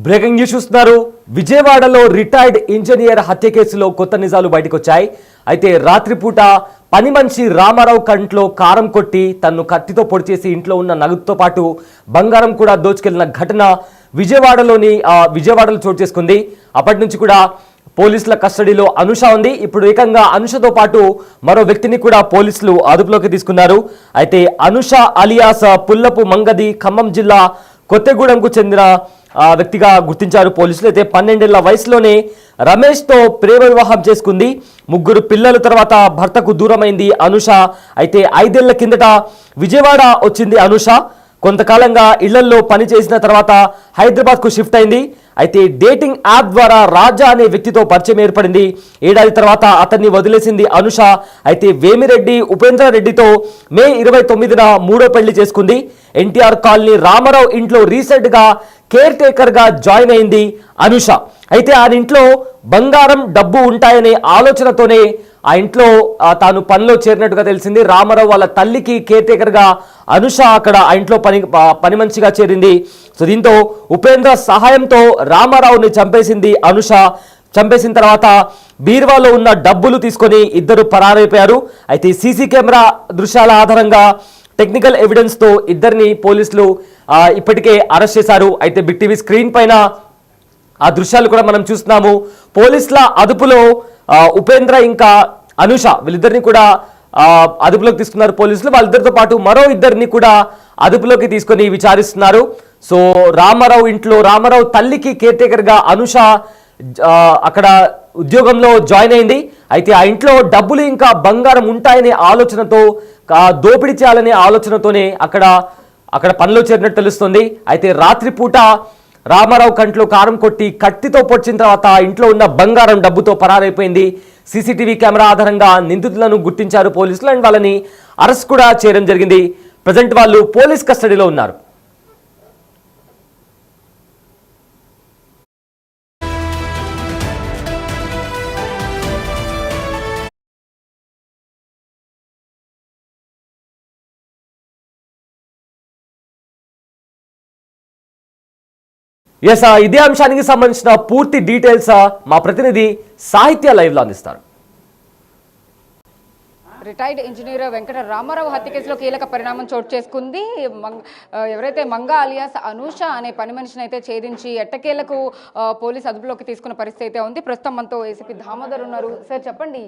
Breaking news చూస్తున్నారు. విజయవాడలో retired engineer హత్య కేసులో కొత్త నిజాలు బయటకు వచ్చాయి. అయితే రాత్రిపూట పని మనిషి రామారావు కంట్లో కారం కొట్టి తన్ను కత్తితో పొడి చేసి ఇంట్లో ఉన్న నగదుతో పాటు బంగారం కూడా దోచుకెళ్లిన ఘటన విజయవాడలో చోటు చేసుకుంది. అప్పటి నుంచి కూడా పోలీసుల కస్టడీలో అనుష ఉంది. ఇప్పుడు ఏకంగా అనుషతో పాటు మరో వ్యక్తిని కూడా పోలీసులు అదుపులోకి తీసుకున్నారు. అయితే అనుష అలియాస్ పుల్లపు మంగది ఖమ్మం జిల్లా కొత్తగూడెంకు చెందిన వ్యక్తిగా గుర్తించారు పోలీసులు. అయితే 12 ఏళ్ల వయసులోనే రమేష్తో ప్రేమ వివాహం చేసుకుంది. 3 పిల్లల తర్వాత భర్తకు దూరమైంది అనుష. అయితే 5 ఏళ్ల కిందట విజయవాడ వచ్చింది అనుష. కొంతకాలంగా ఇళ్లల్లో పని చేసిన తర్వాత హైదరాబాద్కు షిఫ్ట్ అయింది. అయితే డేటింగ్ యాప్ ద్వారా రాజా అనే వ్యక్తితో పరిచయం ఏర్పడింది. ఏడాది తర్వాత అతన్ని వదిలేసింది అనుష. అయితే వేమిరెడ్డి ఉపేంద్ర రెడ్డితో మే 29న మూడో పెళ్లి చేసుకుంది. ఎన్టీఆర్ కాలనీ రామారావు ఇంట్లో రీసెంట్గా కేర్ టేకర్గా జాయిన్ అయింది అనుష. అయితే ఆ ఇంట్లో బంగారం డబ్బు ఉంటాయనే ఆలోచనతోనే ఆ ఇంట్లో తాను పనిలో చేరినట్టుగా తెలిసింది. రామారావు వాళ్ళ తల్లికి కేర్ టేకర్గా అనుష అక్కడ ఆ ఇంట్లో పని మనిషిగా చేరింది. సో దీంతో ఉపేంద్ర సహాయంతో రామారావుని చంపేసింది అనుష. చంపేసిన తర్వాత బీర్వాలో ఉన్న డబ్బులు తీసుకొని ఇద్దరు పరారైపోయారు. అయితే సీసీ కెమెరా దృశ్యాల ఆధారంగా టెక్నికల్ ఎవిడెన్స్తో ఇద్దరిని పోలీసులు ఇప్పటికే అరెస్ట్ చేశారు. అయితే బిగ్ టీవీ స్క్రీన్ పైన ఆ దృశ్యాలు కూడా మనం చూస్తున్నాము. పోలీసుల అదుపులో ఉపేంద్ర ఇంకా అనుష వీళ్ళిద్దరిని కూడా అదుపులోకి తీసుకున్నారు పోలీసులు. వాళ్ళిద్దరితో పాటు మరో ఇద్దరిని కూడా అదుపులోకి తీసుకొని విచారిస్తున్నారు. సో రామారావు ఇంట్లో రామారావు తల్లికి కేర్ టేకర్గా అనుష అక్కడ ఉద్యోగంలో జాయిన్ అయింది. అయితే ఆ ఇంట్లో డబ్బులు ఇంకా బంగారం ఉంటాయనే ఆలోచనతో దోపిడీ చేయాలనే ఆలోచనతోనే అక్కడ పనిలో చేరినట్టు తెలుస్తుంది. అయితే రాత్రిపూట రామారావు కంట్లో కారం కొట్టి కత్తితో పొడిచిన తర్వాత ఇంట్లో ఉన్న బంగారం డబ్బుతో పరారైపోయింది. సీసీటీవీ కెమెరా ఆధారంగా నిందితులను గుర్తించారు పోలీసులు అండ్ వాళ్ళని అరెస్ట్ కూడా చేయడం జరిగింది. ప్రజెంట్ వాళ్ళు పోలీస్ కస్టడీలో ఉన్నారు. ఎస్, ఇదే అంశానికి సంబంధించిన పూర్తి డీటెయిల్స్ మా ప్రతినిధి సాహిత్య లైవ్లో అందిస్తారు. రిటైర్డ్ ఇంజనీర్ వెంకట రామారావు హత్య కేసులో కీలక పరిణామం చోటు చేసుకుంది. ఎవరైతే మంగ అలియాస్ అనూష అనే పని మనిషిని అయితే ఛేదించి ఎట్టకేలకు పోలీసు అదుపులోకి తీసుకున్న పరిస్థితి అయితే ఉంది. ప్రస్తుతం మనతో ఏసీపీ దామోదర్ ఉన్నారు. సార్ చెప్పండి,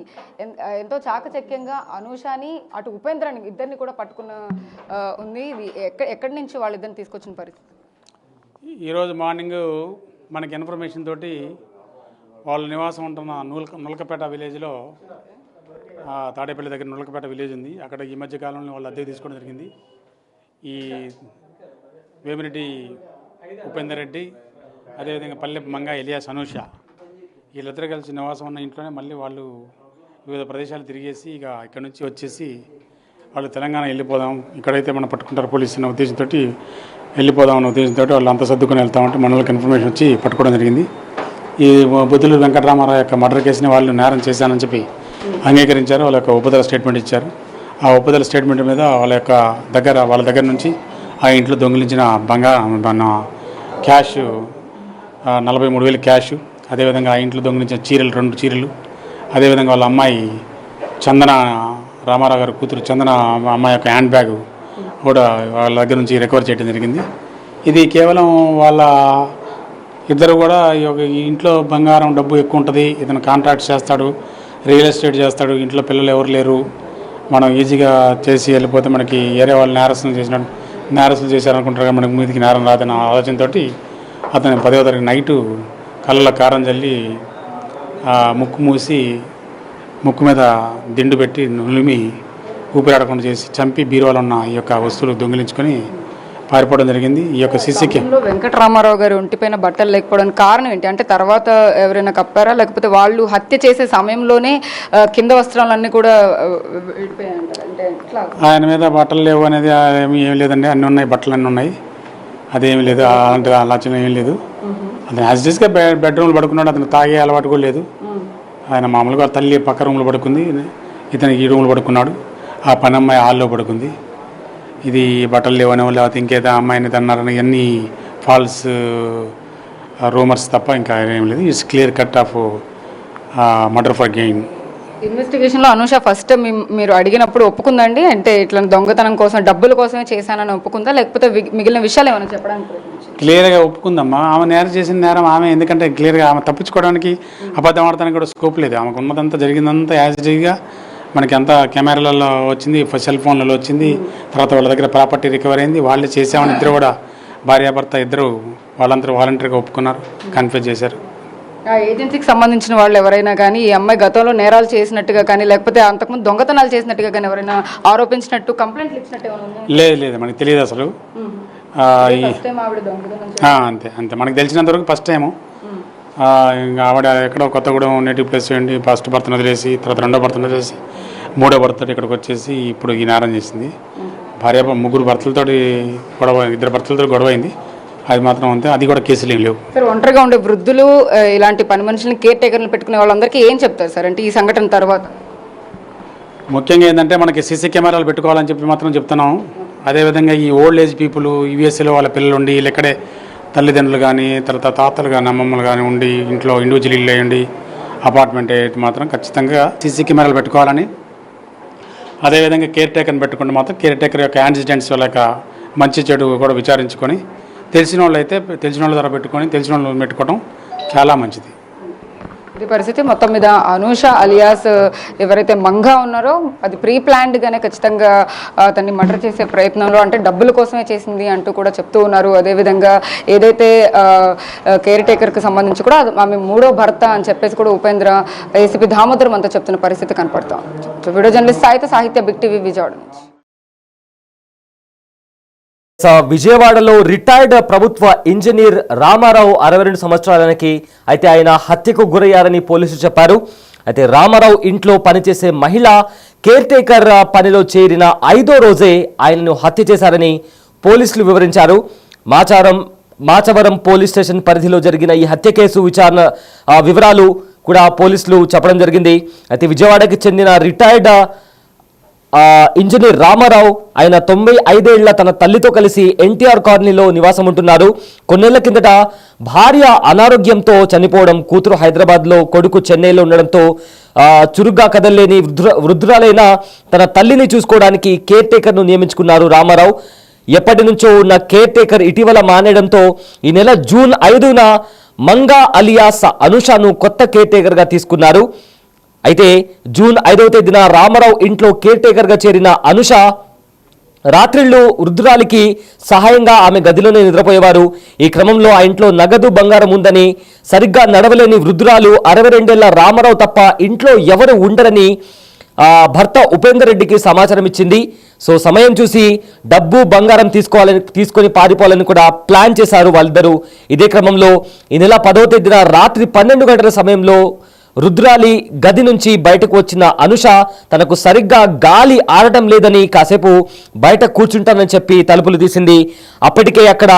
ఎంతో చాకచక్యంగా అనూషని అటు ఉపేంద్రని ఇద్దరిని కూడా పట్టుకున్న ఉంది. ఇది ఎక్కడి నుంచి వాళ్ళిద్దరిని తీసుకొచ్చిన పరిస్థితి? ఈరోజు మార్నింగ్ మనకి ఇన్ఫర్మేషన్ తోటి వాళ్ళు నివాసం ఉంటున్న నులకపేట విలేజ్లో తాడేపల్లి దగ్గర నులకపేట విలేజ్ ఉంది. అక్కడ ఈ మధ్య కాలంలో వాళ్ళు అద్దెకు తీసుకోవడం జరిగింది. ఈ వేమిరెడ్డి ఉపేందర్ రెడ్డి, అదేవిధంగా పల్లె మంగ ఎలియాస్ అనూష వీళ్ళిద్దరూ కలిసి నివాసం ఉన్న ఇంట్లోనే మళ్ళీ వాళ్ళు వివిధ ప్రదేశాలు తిరిగేసి ఇక్కడ నుంచి వచ్చేసి వాళ్ళు తెలంగాణ వెళ్ళిపోదాం, ఇక్కడైతే మనం పట్టుకుంటారు పోలీసు అన్న ఉద్దేశంతో వెళ్ళిపోదామన్న ఉద్దేశంతో వాళ్ళు అంతా సర్దుకొని వెళ్తామంటే మనకి ఇన్ఫర్మేషన్ వచ్చి పట్టుకోవడం జరిగింది. ఈ బుద్ధులూరు వెంకటరామారావు యొక్క మర్డర్ కేసుని వాళ్ళు నేరం చేశానని చెప్పి అంగీకరించారు. వాళ్ళ యొక్క ఒప్పుదల స్టేట్మెంట్ ఇచ్చారు. ఆ ఒప్పుదల స్టేట్మెంట్ మీద వాళ్ళ దగ్గర నుంచి ఆ ఇంట్లో దొంగిలించిన బంగారం క్యాష్ 43,000 క్యాష్, అదేవిధంగా ఆ ఇంట్లో దొంగిలించిన 2 చీరలు, అదేవిధంగా వాళ్ళ అమ్మాయి చందన రామారావు గారి కూతురు చందన అమ్మాయి యొక్క హ్యాండ్ బ్యాగ్ కూడా వాళ్ళ దగ్గర నుంచి రికవర్ చేయడం జరిగింది. ఇది కేవలం వాళ్ళ ఇద్దరు కూడా ఈ ఇంట్లో బంగారం డబ్బు ఎక్కువ ఉంటుంది, ఇతను కాంట్రాక్ట్ చేస్తాడు, రియల్ ఎస్టేట్ చేస్తాడు, ఇంట్లో పిల్లలు ఎవరు లేరు, మనం ఈజీగా చేసి వెళ్ళిపోతే మనకి ఏరే వాళ్ళు నేరస్తులు చేశారనుకుంటారు, మనకి మీదికి నేరం రాదన్న ఆలోచనతో అతను 10వ తారీఖు నైటు కళ్ళలో కారం చల్లి ముక్కు మూసి ముక్కు మీద దిండు పెట్టి నులిమి ఊపిరాడకుండా చేసి చంపి బీరువాలో ఉన్న ఈ యొక్క వస్తువులు దొంగిలించుకొని పారిపోవడం జరిగింది. ఈ యొక్క సీసీ వెంకటరామారావు గారు ఒంటిపైన బట్టలు లేకపోవడానికి కారణం ఏంటి? అంటే తర్వాత ఎవరైనా కప్పారా, లేకపోతే వాళ్ళు హత్య చేసే సమయంలోనే కింద వస్త్రాలన్నీ కూడా అంటే ఆయన మీద బట్టలు లేవు అనేది ఏం లేదండి, అన్నీ ఉన్నాయి, బట్టలు అన్నీ ఉన్నాయి, అదేమీ లేదు, అలాంటి ఆలోచన ఏం లేదు. అతను యాజిటీస్గా బెడ్రూమ్లో పడుకున్నాడు, అతను తాగే అలవాటు కూడా లేదు. ఆయన మామూలుగా తల్లి పక్క రూమ్లో పడుకుంది, ఇతనికి ఈ రూమ్లో పడుకున్నాడు, ఆ పని అమ్మాయి హాల్లో పడుకుంది. ఇది బట్టలు లేవనో లేకపోతే ఇంకేదో అమ్మాయిని తన్నారని ఇవన్నీ ఫాల్స్ రూమర్స్ తప్ప ఇంకా ఏం లేదు. It's clear cut off murder for gain. ఇన్వెస్టిగేషన్లో అనూష ఫస్ట్ మీరు అడిగినప్పుడు ఒప్పుకుందండి, అంటే ఇట్లా దొంగతనం కోసం డబ్బుల కోసమే చేశానని ఒప్పుకుందా, లేకపోతే మిగిలిన విషయాలు ఏమైనా చెప్పడానికి ప్రయత్నించారా? క్లియర్గా ఒప్పుకుందమ్మా. ఆమె నేరం చేసిన నేరం ఆమె, ఎందుకంటే క్లియర్గా ఆమె తప్పించుకోవడానికి అబద్ధం ఆడటానికి కూడా స్కోప్ లేదు. ఆమెకు ఉన్నదంతా జరిగిందంతా యాజిటీగా మనకి అంతా కెమెరాలలో వచ్చింది, సెల్ ఫోన్లలో వచ్చింది. తర్వాత వాళ్ళ దగ్గర ప్రాపర్టీ రికవర్ అయింది. వాళ్ళే చేసామని ఇద్దరు కూడా భార్యాభర్త ఇద్దరు వాళ్ళందరూ వాలంటరీగా ఒప్పుకున్నారు, కన్ఫ్యూజ్ చేశారు. ఆ ఏజెన్సీకి సంబంధించిన వాళ్ళు ఎవరైనా కానీ ఈ అమ్మాయి గతంలో నేరాలు చేసినట్టుగా కానీ లేకపోతే అంతకుముందు దొంగతనాలు చేసినట్టుగా కానీ ఎవరైనా ఆరోపించినట్టు కంప్లైంట్లు ఇచ్చినట్టు ఏమైనా? లేదు మనకి తెలియదు అసలు. అంతే అంతే మనకు తెలిసినంత వరకు ఫస్ట్ టైము. ఇంకా ఆవిడ ఎక్కడో కొత్తగూడెం నేటివ్ ప్లేస్ చేయండి, ఫస్ట్ భర్తను వదిలేసి తర్వాత రెండో భర్తను వదిలేసి మూడో భర్తతో ఇక్కడికి వచ్చేసి ఇప్పుడు ఈ నేరం చేసింది. ముగ్గురు భర్తలతో గొడవ, ఇద్దరు భర్తలతో గొడవ అయింది. అది మాత్రం అంతే, అది కూడా కేసులు ఏం లేవు. సార్ ఒంటరిగా ఉండే వృద్ధులు ఇలాంటి పని మనుషులను కేర్ టేకర్లు పెట్టుకునే వాళ్ళందరికీ ఏం చెప్తారు సార్, అంటే ఈ సంఘటన తర్వాత? ముఖ్యంగా ఏంటంటే మనకి సీసీ కెమెరాలు పెట్టుకోవాలని చెప్పి మాత్రం చెప్తున్నాం. అదేవిధంగా ఈ ఓల్డ్ ఏజ్ పీపుల్ యూఎస్ఏలో వాళ్ళ పిల్లలు ఉండి ఇక్కడే తల్లిదండ్రులు కానీ తర్వాత తాతలు కానీ అమ్మమ్మలు కానీ ఉండి ఇంట్లో ఇండివిజువల్ ఇల్లు అయ్యండి అపార్ట్మెంట్ మాత్రం ఖచ్చితంగా సీసీ కెమెరాలు పెట్టుకోవాలని, అదేవిధంగా కేర్ టేకర్ని పెట్టుకుంటే మాత్రం కేర్ టేకర్ యొక్క యాక్సిడెంట్స్ వాళ్ళ యొక్క మంచి చెడు కూడా విచారించుకొని తెలిసిన వాళ్ళు అయితే తెలిసిన వాళ్ళ ద్వారా పెట్టుకొని తెలిసిన వాళ్ళు పెట్టుకోవడం చాలా మంచిది. ఇది పరిస్థితి. మొత్తం మీద అనూష అలియాస్ ఎవరైతే మంగా ఉన్నారో అది ప్రీ ప్లాన్డ్గానే ఖచ్చితంగా అతన్ని మర్డర్ చేసే ప్రయత్నంలో, అంటే డబ్బుల కోసమే చేసింది అంటూ కూడా చెప్తూ ఉన్నారు. అదేవిధంగా ఏదైతే కేర్ టేకర్కి సంబంధించి కూడా ఆమె మూడో భర్త అని చెప్పేసి కూడా ఉపేంద్ర, ఏసీపీ దామోదరం అంతా చెప్తున్న పరిస్థితి కనపడతాం. వీడియో జర్నలిస్ట్ సాహిత్య బిగ్ టీవీ విజయవాడ నుంచి. విజయవాడలో రిటైర్డ్ ప్రభుత్వ ఇంజనీర్ రామారావు 62 సంవత్సరాలకి అయితే ఆయన హత్యకు గురయ్యారని పోలీసులు చెప్పారు. అయితే రామారావు ఇంట్లో పనిచేసే మహిళ కేర్ టేకర్ పనిలో చేరిన 5వ రోజే ఆయనను హత్య చేశారని పోలీసులు వివరించారు. మాచవరం పోలీస్ స్టేషన్ పరిధిలో జరిగిన ఈ హత్య కేసు విచారణ వివరాలు కూడా పోలీసులు చెప్పడం జరిగింది. అయితే విజయవాడకి చెందిన రిటైర్డ్ ఇంజనీర్ రామారావు ఆయన 95 ఏళ్ల తన తల్లితో కలిసి ఎన్టీఆర్ కాలనీలో నివాసం ఉంటున్నారు. కొన్నేళ్ల కిందట భార్య అనారోగ్యంతో చనిపోవడం, కూతురు హైదరాబాద్లో, కొడుకు చెన్నైలో ఉండడంతో చురుగ్గా కదలలేని వృద్ధురాలైన తన తల్లిని చూసుకోవడానికి కేర్ టేకర్ను నియమించుకున్నారు రామారావు. ఎప్పటి నుంచో ఉన్న కేర్ టేకర్ ఇటీవల మానేయడంతో ఈ నెల జూన్ 5న మంగా అలియాస్ అనుషను కొత్త కేర్ టేకర్గా తీసుకున్నారు. అయితే జూన్ 5వ తేదీన రామారావు ఇంట్లో కేర్ టేకర్గా చేరిన అనుష రాత్రిళ్ళు వృద్ధురాలికి సహాయంగా ఆమె గదిలోనే నిద్రపోయేవారు. ఈ క్రమంలో ఆ ఇంట్లో నగదు బంగారం ఉందని, సరిగ్గా నడవలేని వృద్ధురాలు 62 ఏళ్ల రామారావు తప్ప ఇంట్లో ఎవరు ఉండరని భర్త ఉపేందర్ రెడ్డికి సమాచారం ఇచ్చింది. సో సమయం చూసి డబ్బు బంగారం తీసుకొని పారిపోవాలని కూడా ప్లాన్ చేశారు వాళ్ళిద్దరూ. ఇదే క్రమంలో ఈ నెల 10వ తేదీన రాత్రి 12 గంటల సమయంలో రుద్రాలి గది నుంచి బయటకు వచ్చిన అనుష తనకు సరిగ్గా గాలి ఆడటం లేదని కాసేపు బయట కూర్చుంటానని చెప్పి తలుపులు తీసింది. అప్పటికే అక్కడ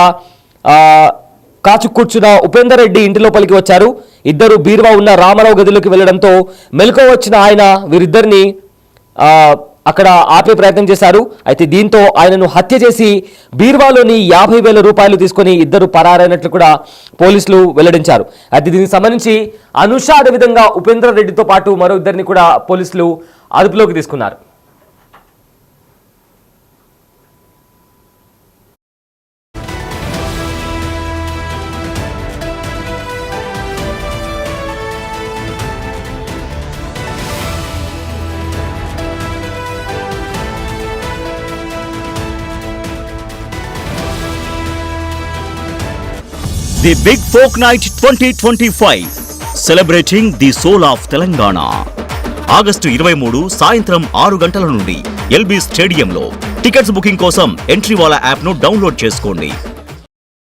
కాచు కూర్చున్న ఉపేందర్ రెడ్డి ఇంటి లోపలికి వచ్చారు. ఇద్దరు బీరువా ఉన్న రామారావు గదిలోకి వెళ్లడంతో మెలకువ వచ్చిన ఆయన వీరిద్దరిని అక్కడ ఆపే ప్రయత్నం చేశారు. అయితే దీంతో ఆయనను హత్య చేసి బీరువాలోని 50,000 రూపాయలు తీసుకొని ఇద్దరు పరారైనట్లు కూడా పోలీసులు వెల్లడించారు. అయితే దీనికి సంబంధించి అనుష అదేవిధంగా ఉపేందర్ రెడ్డితో పాటు మరో ఇద్దరిని కూడా పోలీసులు అదుపులోకి తీసుకున్నారు. The Big Folk Night 2025 celebrating the soul of Telangana. August 23 సాయంత్రం 6 గంటల నుండి ఎల్బీ స్టేడియంలో. టికెట్స్ బుకింగ్ కోసం ఎంట్రీ వాలా యాప్ను డౌన్లోడ్ చేసుకోండి.